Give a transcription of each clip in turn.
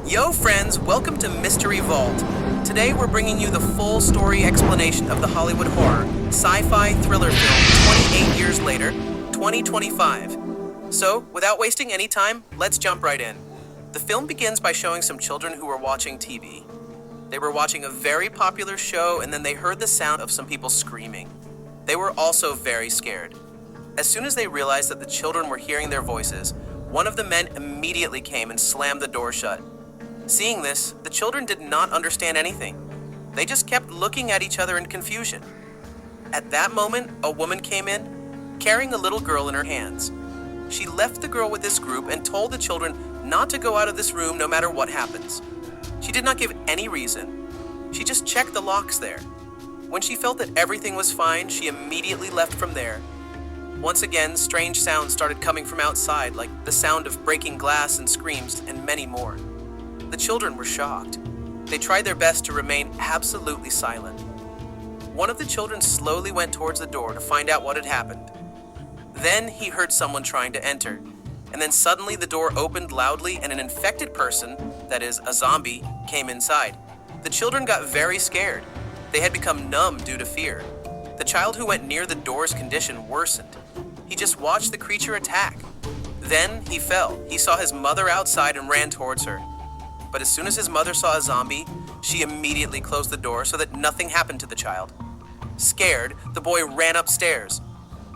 Yo friends, welcome to Mystery Vault. Today we're bringing you the full story explanation of the Hollywood horror, sci-fi thriller film 28 years later, 2025. So, without wasting any time, let's jump right in. The film begins by showing some children who were watching TV. They were watching a very popular show and then they heard the sound of some people screaming. They were also very scared. As soon as they realized that the children were hearing their voices, one of the men immediately came and slammed the door shut. Seeing this, the children did not understand anything. They just kept looking at each other in confusion. At that moment, a woman came in, carrying a little girl in her hands. She left the girl with this group and told the children not to go out of this room no matter what happens. She did not give any reason. She just checked the locks there. When she felt that everything was fine, she immediately left from there. Once again, strange sounds started coming from outside, like the sound of breaking glass and screams and many more. The children were shocked. They tried their best to remain absolutely silent. One of the children slowly went towards the door to find out what had happened. Then he heard someone trying to enter, and then suddenly the door opened loudly and an infected person, that is, a zombie, came inside. The children got very scared. They had become numb due to fear. The child who went near the door's condition worsened. He just watched the creature attack. Then he fell. He saw his mother outside and ran towards her. But as soon as his mother saw a zombie, she immediately closed the door so that nothing happened to the child. Scared, the boy ran upstairs.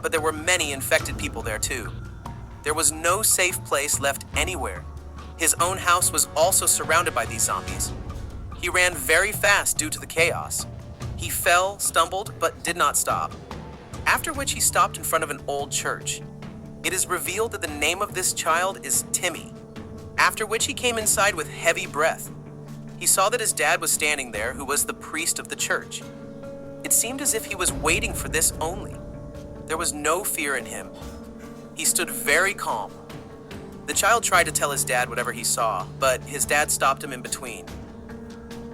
But there were many infected people there too. There was no safe place left anywhere. His own house was also surrounded by these zombies. He ran very fast due to the chaos. He fell, stumbled, but did not stop. After which he stopped in front of an old church. It is revealed that the name of this child is Timmy. After which he came inside with heavy breath. He saw that his dad was standing there, who was the priest of the church. It seemed as if he was waiting for this only. There was no fear in him. He stood very calm. The child tried to tell his dad whatever he saw, but his dad stopped him in between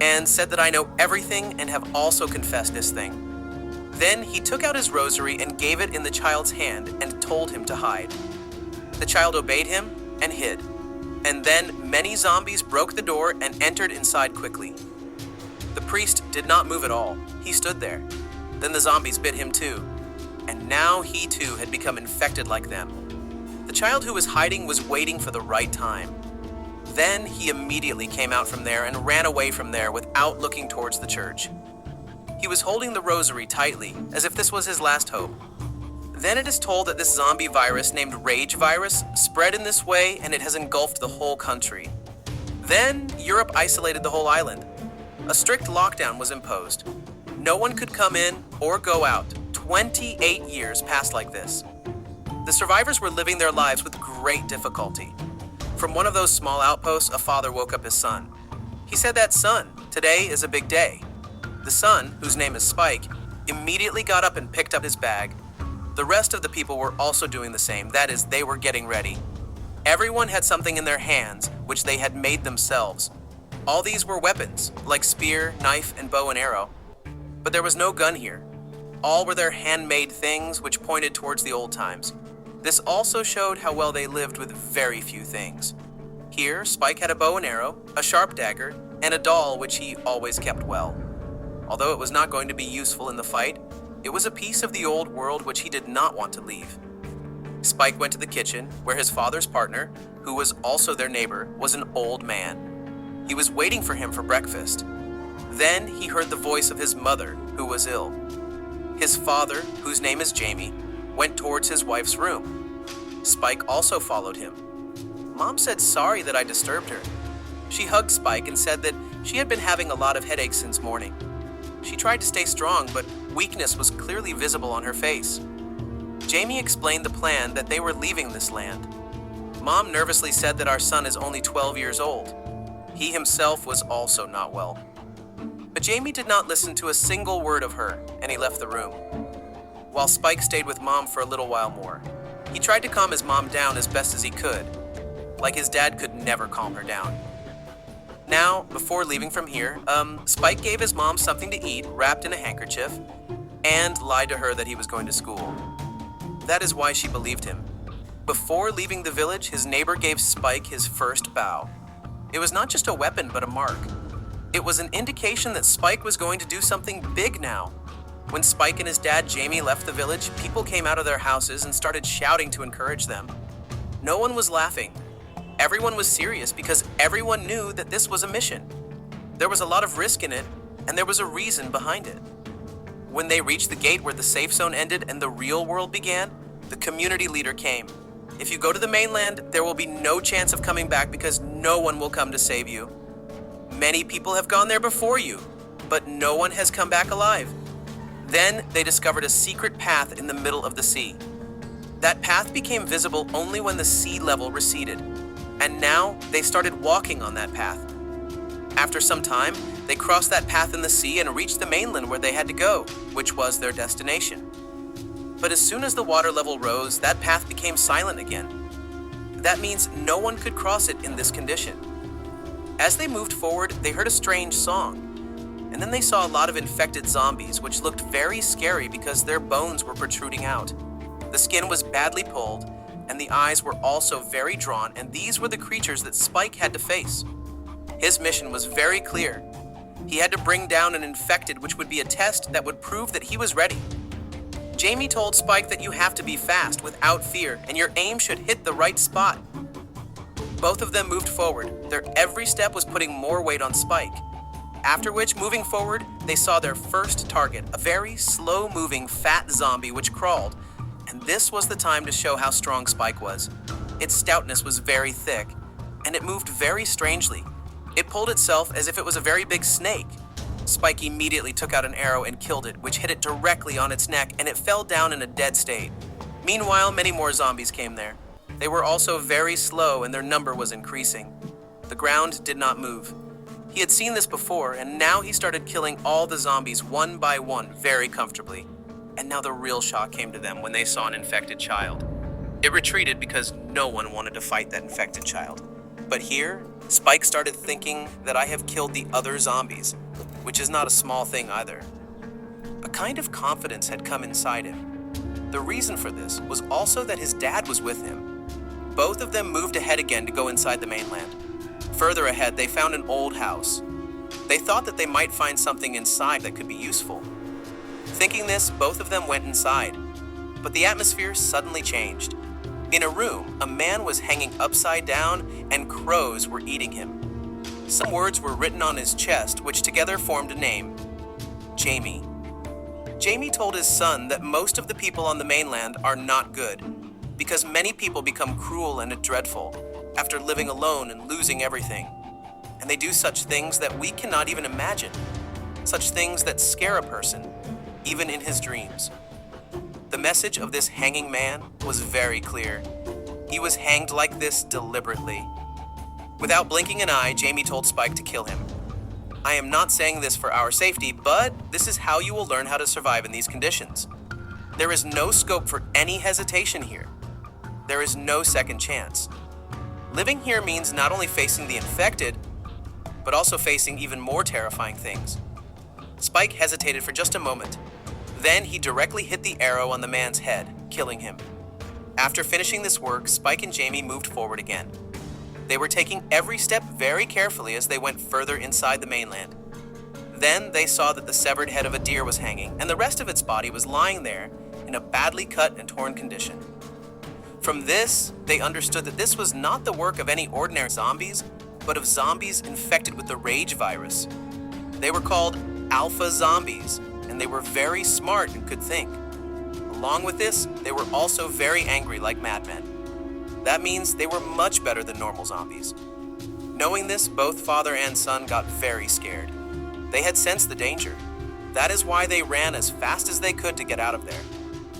and said that I know everything and have also confessed this thing. Then he took out his rosary and gave it in the child's hand and told him to hide. The child obeyed him and hid. And then many zombies broke the door and entered inside quickly. The priest did not move at all. He stood there. Then the zombies bit him too. And now he too had become infected like them. The child who was hiding was waiting for the right time. Then he immediately came out from there and ran away from there without looking towards the church. He was holding the rosary tightly, as if this was his last hope. Then it is told that this zombie virus named Rage Virus spread in this way and it has engulfed the whole country. Then Europe isolated the whole island. A strict lockdown was imposed. No one could come in or go out. 28 years passed like this. The survivors were living their lives with great difficulty. From one of those small outposts, a father woke up his son. He said that, "Son, today is a big day." The son, whose name is Spike, immediately got up and picked up his bag. The rest of the people were also doing the same, that is, they were getting ready. Everyone had something in their hands, which they had made themselves. All these were weapons, like spear, knife, and bow and arrow. But there was no gun here. All were their handmade things, which pointed towards the old times. This also showed how well they lived with very few things. Here, Spike had a bow and arrow, a sharp dagger, and a doll which he always kept well. Although it was not going to be useful in the fight, it was a piece of the old world which he did not want to leave. Spike went to the kitchen, where his father's partner, who was also their neighbor, was an old man. He was waiting for him for breakfast. Then he heard the voice of his mother, who was ill. His father, whose name is Jamie, went towards his wife's room. Spike also followed him. Mom said sorry that I disturbed her. She hugged Spike and said that she had been having a lot of headaches since morning. She tried to stay strong, but weakness was clearly visible on her face. Jamie explained the plan that they were leaving this land. Mom nervously said that our son is only 12 years old. He himself was also not well. But Jamie did not listen to a single word of her, and he left the room. While Spike stayed with Mom for a little while more. He tried to calm his mom down as best as he could. Like his dad could never calm her down. Now, before leaving from here, Spike gave his mom something to eat wrapped in a handkerchief and lied to her that he was going to school. That is why she believed him. Before leaving the village, his neighbor gave Spike his first bow. It was not just a weapon, but a mark. It was an indication that Spike was going to do something big now. When Spike and his dad Jamie left the village, people came out of their houses and started shouting to encourage them. No one was laughing. Everyone was serious because everyone knew that this was a mission. There was a lot of risk in it, and there was a reason behind it. When they reached the gate where the safe zone ended and the real world began, the community leader came. If you go to the mainland, there will be no chance of coming back because no one will come to save you. Many people have gone there before you, but no one has come back alive. Then they discovered a secret path in the middle of the sea. That path became visible only when the sea level receded, and now they started walking on that path. After some time, they crossed that path in the sea and reached the mainland where they had to go, which was their destination. But as soon as the water level rose, that path became silent again. That means no one could cross it in this condition. As they moved forward, they heard a strange song. And then they saw a lot of infected zombies, which looked very scary because their bones were protruding out. The skin was badly pulled, and the eyes were also very drawn, and these were the creatures that Spike had to face. His mission was very clear. He had to bring down an infected, which would be a test that would prove that he was ready. Jamie told Spike that you have to be fast, without fear, and your aim should hit the right spot. Both of them moved forward. Their every step was putting more weight on Spike. After which, moving forward, they saw their first target, a very slow-moving fat zombie which crawled. And this was the time to show how strong Spike was. Its stoutness was very thick, and it moved very strangely. It pulled itself as if it was a very big snake. Spike immediately took out an arrow and killed it, which hit it directly on its neck, and it fell down in a dead state. Meanwhile, many more zombies came there. They were also very slow, and their number was increasing. The ground did not move. He had seen this before, and now he started killing all the zombies one by one very comfortably. And now the real shock came to them when they saw an infected child. It retreated because no one wanted to fight that infected child. But here, Spike started thinking that I have killed the other zombies, which is not a small thing either. A kind of confidence had come inside him. The reason for this was also that his dad was with him. Both of them moved ahead again to go inside the mainland. Further ahead, they found an old house. They thought that they might find something inside that could be useful. Thinking this, both of them went inside. But the atmosphere suddenly changed. In a room, a man was hanging upside down and crows were eating him. Some words were written on his chest, which together formed a name: Jamie. Jamie told his son that most of the people on the mainland are not good, because many people become cruel and dreadful after living alone and losing everything. And they do such things that we cannot even imagine, such things that scare a person, even in his dreams. The message of this hanging man was very clear. He was hanged like this deliberately. Without blinking an eye, Jamie told Spike to kill him. I am not saying this for our safety, but this is how you will learn how to survive in these conditions. There is no scope for any hesitation here. There is no second chance. Living here means not only facing the infected, but also facing even more terrifying things. Spike hesitated for just a moment. Then he directly hit the arrow on the man's head, killing him. After finishing this work, Spike and Jamie moved forward again. They were taking every step very carefully as they went further inside the mainland. Then they saw that the severed head of a deer was hanging, and the rest of its body was lying there in a badly cut and torn condition. From this, they understood that this was not the work of any ordinary zombies, but of zombies infected with the rage virus. They were called alpha zombies, and they were very smart and could think. Along with this, they were also very angry like madmen. That means they were much better than normal zombies. Knowing this, both father and son got very scared. They had sensed the danger. That is why they ran as fast as they could to get out of there.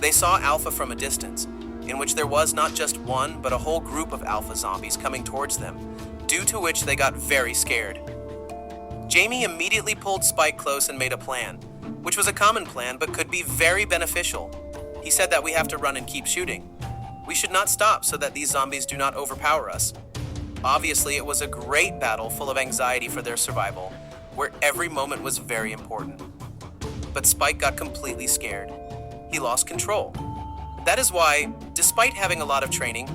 They saw Alpha from a distance, in which there was not just one, but a whole group of alpha zombies coming towards them, due to which they got very scared. Jamie immediately pulled Spike close and made a plan, which was a common plan but could be very beneficial. He said that we have to run and keep shooting. We should not stop so that these zombies do not overpower us. Obviously, it was a great battle full of anxiety for their survival, where every moment was very important. But Spike got completely scared. He lost control. That is why, despite having a lot of training,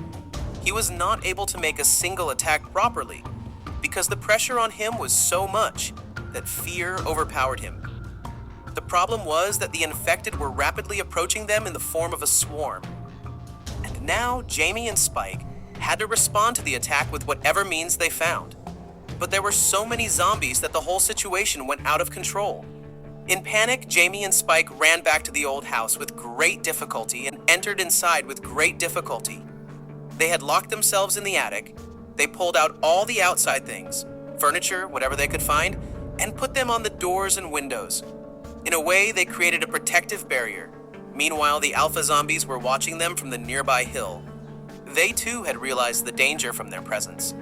he was not able to make a single attack properly. because the pressure on him was so much that fear overpowered him. The problem was that the infected were rapidly approaching them in the form of a swarm. And now Jamie and Spike had to respond to the attack with whatever means they found. But there were so many zombies that the whole situation went out of control. In panic, Jamie and Spike ran back to the old house with great difficulty and entered inside with great difficulty. They had locked themselves in the attic. They pulled out all the outside things, furniture, whatever they could find, and put them on the doors and windows. In a way, they created a protective barrier. Meanwhile, the alpha zombies were watching them from the nearby hill. They too had realized the danger from their presence.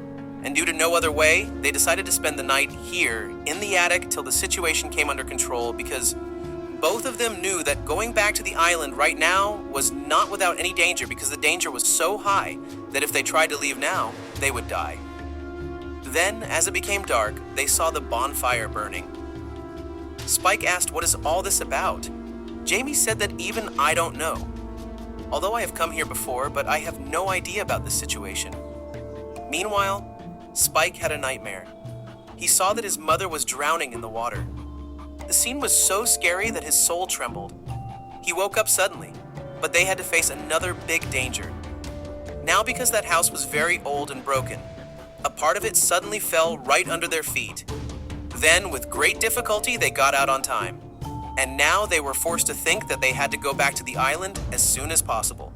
And due to no other way, they decided to spend the night here in the attic till the situation came under control, because both of them knew that going back to the island right now was not without any danger, because the danger was so high that if they tried to leave now, they would die. Then, as it became dark, they saw the bonfire burning. Spike asked, "What is all this about?" Jamie said that even I don't know. Although I have come here before, but I have no idea about this situation. Meanwhile, Spike had a nightmare. He saw that his mother was drowning in the water. The scene was so scary that his soul trembled. He woke up suddenly, but they had to face another big danger. Now, because that house was very old and broken, a part of it suddenly fell right under their feet. Then, with great difficulty, they got out on time. And now they were forced to think that they had to go back to the island as soon as possible.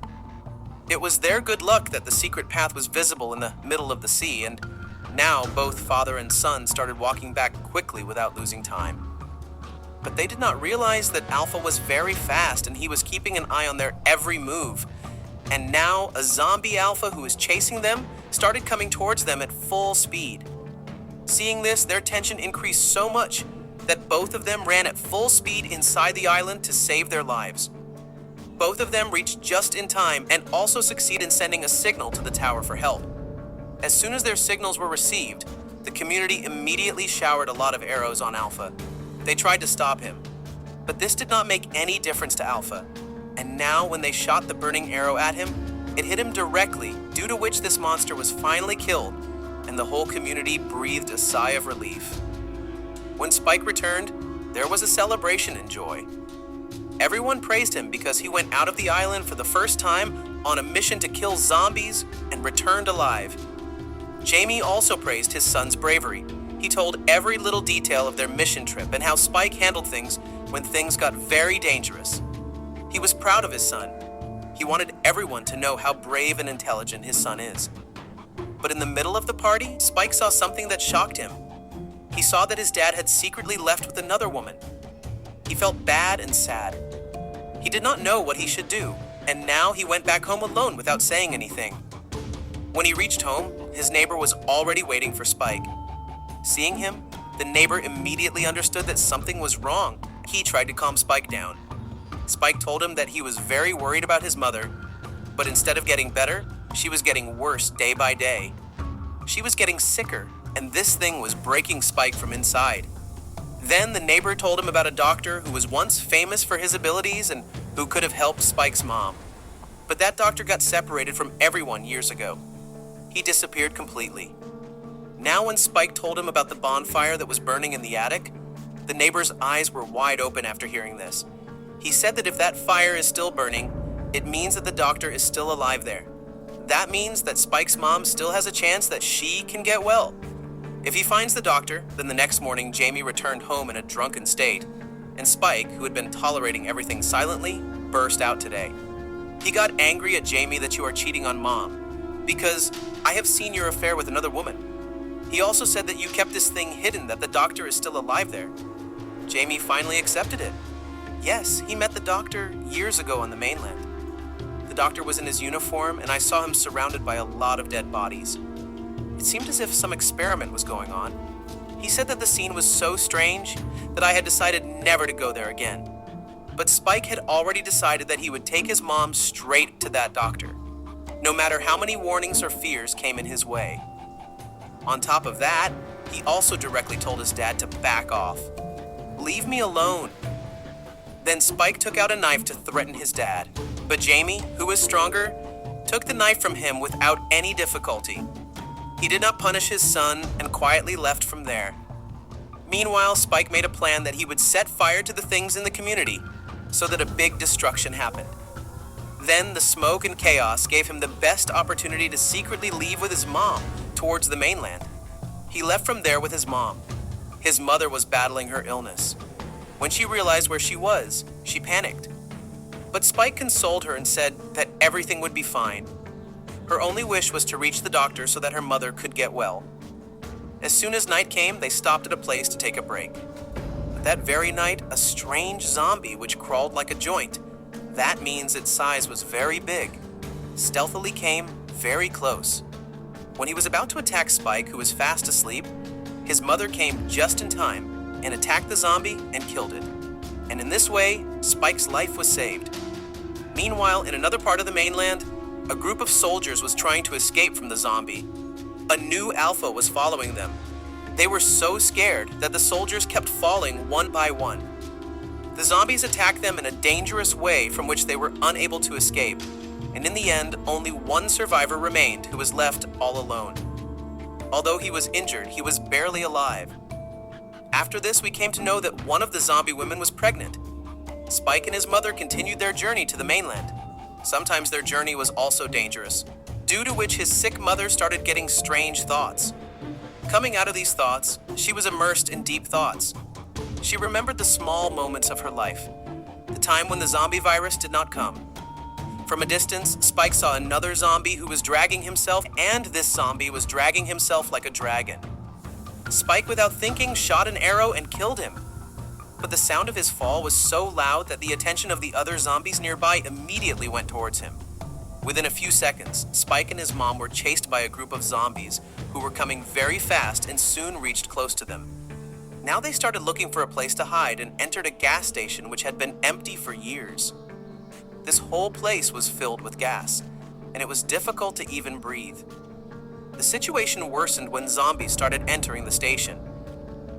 It was their good luck that the secret path was visible in the middle of the sea, and now both father and son started walking back quickly without losing time. But they did not realize that Alpha was very fast and he was keeping an eye on their every move. And now a zombie Alpha who was chasing them started coming towards them at full speed. Seeing this, their tension increased so much that both of them ran at full speed inside the island to save their lives. Both of them reached just in time and also succeeded in sending a signal to the tower for help. As soon as their signals were received, the community immediately showered a lot of arrows on Alpha. They tried to stop him, but this did not make any difference to Alpha. And now when they shot the burning arrow at him, it hit him directly, due to which this monster was finally killed, and the whole community breathed a sigh of relief. When Spike returned, there was a celebration and joy. Everyone praised him because he went out of the island for the first time on a mission to kill zombies and returned alive. Jamie also praised his son's bravery. He told every little detail of their mission trip and how Spike handled things when things got very dangerous. He was proud of his son. He wanted everyone to know how brave and intelligent his son is. But in the middle of the party, Spike saw something that shocked him. He saw that his dad had secretly left with another woman. He felt bad and sad. He did not know what he should do, and now he went back home alone without saying anything. When he reached home, his neighbor was already waiting for Spike. Seeing him, the neighbor immediately understood that something was wrong. He tried to calm Spike down. Spike told him that he was very worried about his mother, but instead of getting better, she was getting worse day by day. She was getting sicker, and this thing was breaking Spike from inside. Then the neighbor told him about a doctor who was once famous for his abilities and who could have helped Spike's mom. But that doctor got separated from everyone years ago. He disappeared completely. Now when Spike told him about the bonfire that was burning in the attic, the neighbor's eyes were wide open after hearing this. He said that if that fire is still burning, it means that the doctor is still alive there. That means that Spike's mom still has a chance that she can get well. If he finds the doctor, then the next morning Jamie returned home in a drunken state, and Spike, who had been tolerating everything silently, burst out today. He got angry at Jamie that you are cheating on Mom, because I have seen your affair with another woman. He also said that you kept this thing hidden, that the doctor is still alive there. Jamie finally accepted it. Yes, he met the doctor years ago on the mainland. The doctor was in his uniform, and I saw him surrounded by a lot of dead bodies. It seemed as if some experiment was going on. He said that the scene was so strange that I had decided never to go there again. But Spike had already decided that he would take his mom straight to that doctor, no matter how many warnings or fears came in his way. On top of that, he also directly told his dad to back off. Leave me alone. Then Spike took out a knife to threaten his dad, but Jamie, who was stronger, took the knife from him without any difficulty. He did not punish his son and quietly left from there. Meanwhile, Spike made a plan that he would set fire to the things in the community so that a big destruction happened. Then the smoke and chaos gave him the best opportunity to secretly leave with his mom towards the mainland. He left from there with his mom. His mother was battling her illness. When she realized where she was, she panicked. But Spike consoled her and said that everything would be fine. Her only wish was to reach the doctor so that her mother could get well. As soon as night came, they stopped at a place to take a break. But that very night, a strange zombie which crawled like a joint, that means its size was very big, stealthily came very close. When he was about to attack Spike, who was fast asleep, his mother came just in time and attacked the zombie and killed it. And in this way, Spike's life was saved. Meanwhile, in another part of the mainland, a group of soldiers was trying to escape from the zombie. A new alpha was following them. They were so scared that the soldiers kept falling one by one. The zombies attacked them in a dangerous way from which they were unable to escape, and in the end, only one survivor remained who was left all alone. Although he was injured, he was barely alive. After this, we came to know that one of the zombie women was pregnant. Spike and his mother continued their journey to the mainland. Sometimes their journey was also dangerous, due to which his sick mother started getting strange thoughts. Coming out of these thoughts, she was immersed in deep thoughts. She remembered the small moments of her life, the time when the zombie virus did not come. From a distance, Spike saw another zombie who was dragging himself, and this zombie was dragging himself like a dragon. Spike, without thinking, shot an arrow and killed him. But the sound of his fall was so loud that the attention of the other zombies nearby immediately went towards him. Within a few seconds, Spike and his mom were chased by a group of zombies who were coming very fast and soon reached close to them. Now they started looking for a place to hide and entered a gas station which had been empty for years. This whole place was filled with gas, and it was difficult to even breathe. The situation worsened when zombies started entering the station.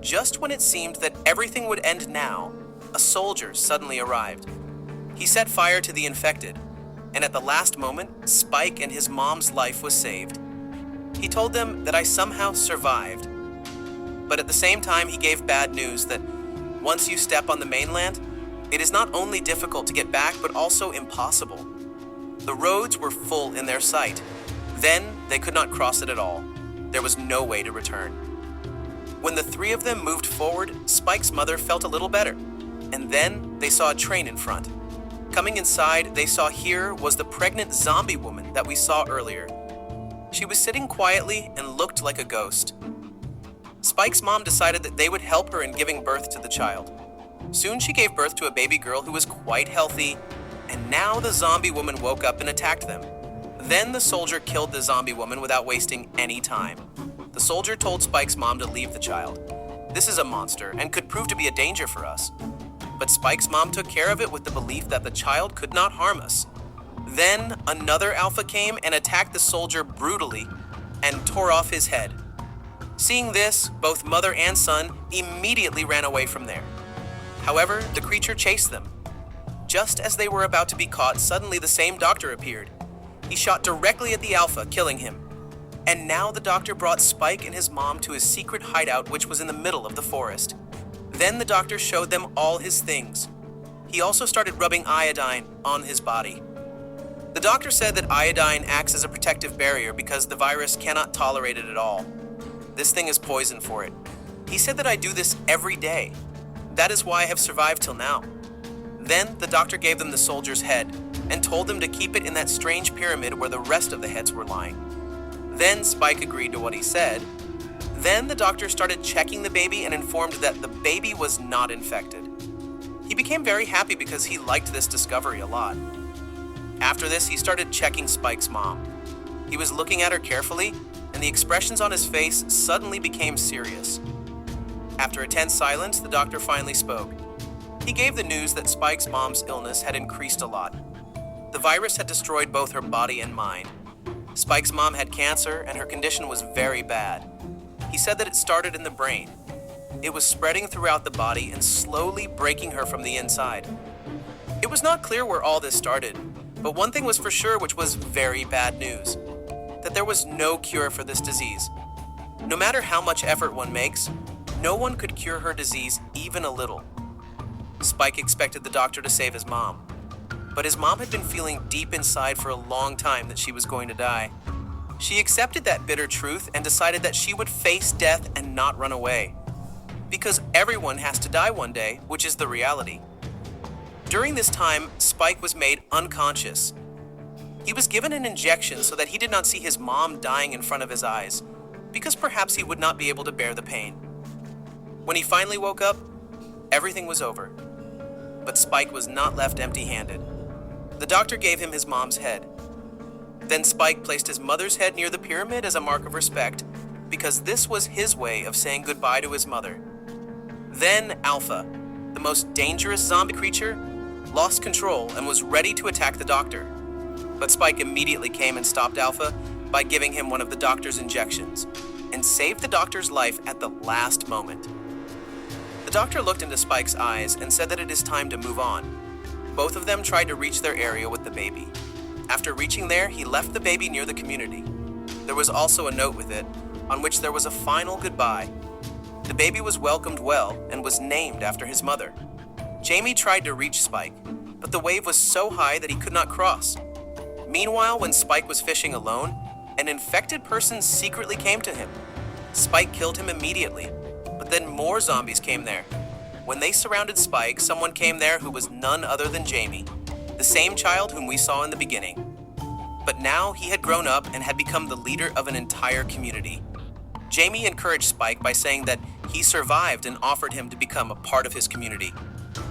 Just when it seemed that everything would end now, a soldier suddenly arrived. He set fire to the infected, and at the last moment, Spike and his mom's life was saved. He told them that I somehow survived. But at the same time, he gave bad news that once you step on the mainland, it is not only difficult to get back, but also impossible. The roads were full in their sight. Then they could not cross it at all. There was no way to return. When the three of them moved forward, Spike's mother felt a little better, and then they saw a train in front. Coming inside, they saw here was the pregnant zombie woman that we saw earlier. She was sitting quietly and looked like a ghost. Spike's mom decided that they would help her in giving birth to the child. Soon she gave birth to a baby girl who was quite healthy, and now the zombie woman woke up and attacked them. Then the soldier killed the zombie woman without wasting any time. The soldier told Spike's mom to leave the child. This is a monster and could prove to be a danger for us. But Spike's mom took care of it with the belief that the child could not harm us. Then another alpha came and attacked the soldier brutally and tore off his head. Seeing this, both mother and son immediately ran away from there. However, the creature chased them. Just as they were about to be caught, suddenly the same doctor appeared. He shot directly at the alpha, killing him. And now the doctor brought Spike and his mom to his secret hideout, which was in the middle of the forest. Then the doctor showed them all his things. He also started rubbing iodine on his body. The doctor said that iodine acts as a protective barrier because the virus cannot tolerate it at all. This thing is poison for it. He said that I do this every day. That is why I have survived till now. Then the doctor gave them the soldier's head and told them to keep it in that strange pyramid where the rest of the heads were lying. Then Spike agreed to what he said. Then the doctor started checking the baby and informed that the baby was not infected. He became very happy because he liked this discovery a lot. After this, he started checking Spike's mom. He was looking at her carefully, and the expressions on his face suddenly became serious. After a tense silence, the doctor finally spoke. He gave the news that Spike's mom's illness had increased a lot. The virus had destroyed both her body and mind. Spike's mom had cancer, and her condition was very bad. He said that it started in the brain. It was spreading throughout the body and slowly breaking her from the inside. It was not clear where all this started, but one thing was for sure, which was very bad news. that there was no cure for this disease. No matter how much effort one makes, no one could cure her disease even a little. Spike expected the doctor to save his mom, but his mom had been feeling deep inside for a long time that she was going to die. She accepted that bitter truth and decided that she would face death and not run away. Because everyone has to die one day, which is the reality. During this time, Spike was made unconscious. He was given an injection so that he did not see his mom dying in front of his eyes, because perhaps he would not be able to bear the pain. When he finally woke up, everything was over. But Spike was not left empty-handed. The doctor gave him his mom's head. Then Spike placed his mother's head near the pyramid as a mark of respect, because this was his way of saying goodbye to his mother. Then Alpha, the most dangerous zombie creature, lost control and was ready to attack the doctor. But Spike immediately came and stopped Alpha by giving him one of the doctor's injections and saved the doctor's life at the last moment. The doctor looked into Spike's eyes and said that it is time to move on. Both of them tried to reach their area with the baby. After reaching there, he left the baby near the community. There was also a note with it, on which there was a final goodbye. The baby was welcomed well and was named after his mother. Jamie tried to reach Spike, but the wave was so high that he could not cross. Meanwhile, when Spike was fishing alone, an infected person secretly came to him. Spike killed him immediately, but then more zombies came there. When they surrounded Spike, someone came there who was none other than Jamie, the same child whom we saw in the beginning. But now he had grown up and had become the leader of an entire community. Jamie encouraged Spike by saying that he survived and offered him to become a part of his community.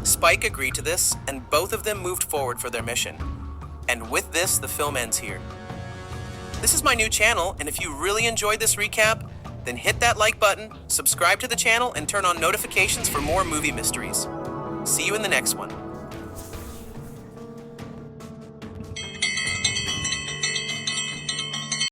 Spike agreed to this, and both of them moved forward for their mission. And with this, the film ends here. This is my new channel, and if you really enjoyed this recap, then hit that like button, subscribe to the channel, and turn on notifications for more movie mysteries. See you in the next one.